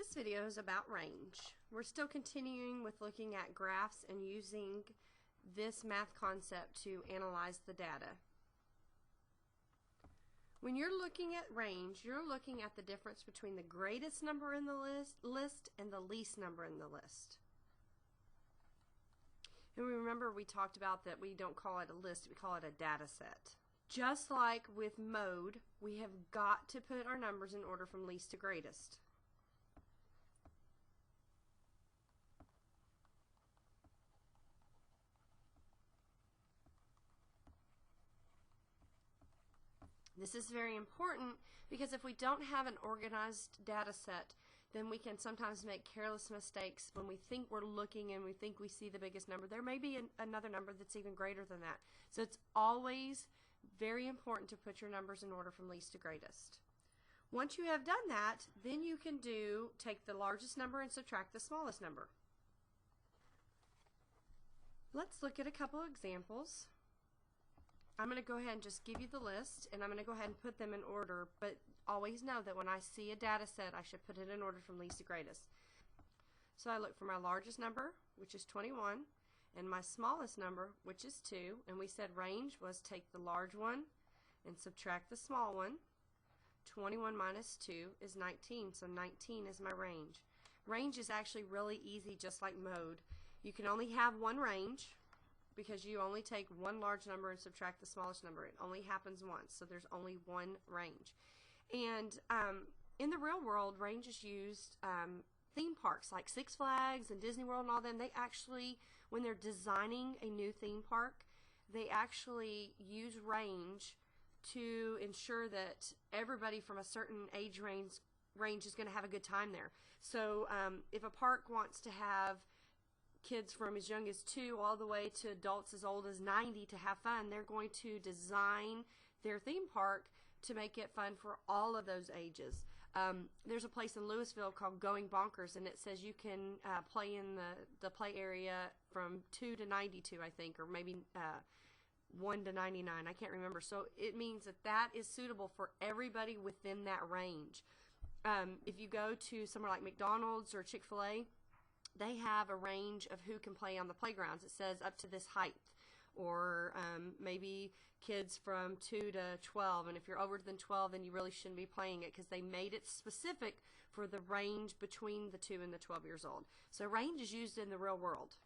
This video is about range. We're still continuing with looking at graphs and using this math concept to analyze the data. When you're looking at range, you're looking at the difference between the greatest number in the list and the least number in the list. And remember we talked about that we don't call it a list, we call it a data set. Just like with mode, we have got to put our numbers in order from least to greatest. This is very important because if we don't have an organized data set, then we can sometimes make careless mistakes when we think we're looking and we think we see the biggest number. There may be another number that's even greater than that. So it's always very important to put your numbers in order from least to greatest. Once you have done that, then you can take the largest number and subtract the smallest number. Let's look at a couple of examples. I'm going to go ahead and just give you the list, and I'm going to go ahead and put them in order, but always know that when I see a data set, I should put it in order from least to greatest. So I look for my largest number, which is 21, and my smallest number, which is 2, and we said range was take the large one and subtract the small one. 21 minus 2 is 19, so 19 is my range. Range is actually really easy, just like mode. You can only have one range, because you only take one large number and subtract the smallest number. It only happens once, so there's only one range. And in the real world, range is used, theme parks like Six Flags and Disney World and all them, they actually, when they're designing a new theme park, they actually use range to ensure that everybody from a certain age range is going to have a good time there. So if a park wants to have kids from as young as 2 all the way to adults as old as 90 to have fun, they're going to design their theme park to make it fun for all of those ages. There's a place in Louisville called Going Bonkers, and it says you can play in the play area from 2 to 92, I think, or maybe 1 to 99. I can't remember. So it means that that is suitable for everybody within that range. If you go to somewhere like McDonald's or Chick-fil-A, they have a range of who can play on the playgrounds. It says up to this height, or maybe kids from 2 to 12, and if you're older than 12, then you really shouldn't be playing it, because they made it specific for the range between the 2 and the 12 years old. So range is used in the real world.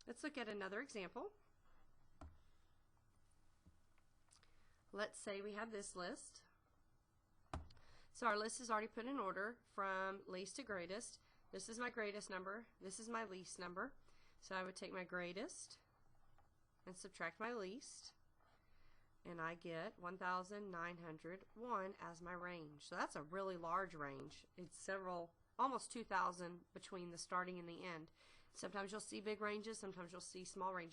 Let's look at another example. Let's say we have this list. So our list is already put in order from least to greatest. This is my greatest number. This is my least number. So I would take my greatest and subtract my least, and I get 1,901 as my range. So that's a really large range. It's almost 2,000 between the starting and the end. Sometimes you'll see big ranges, sometimes you'll see small ranges.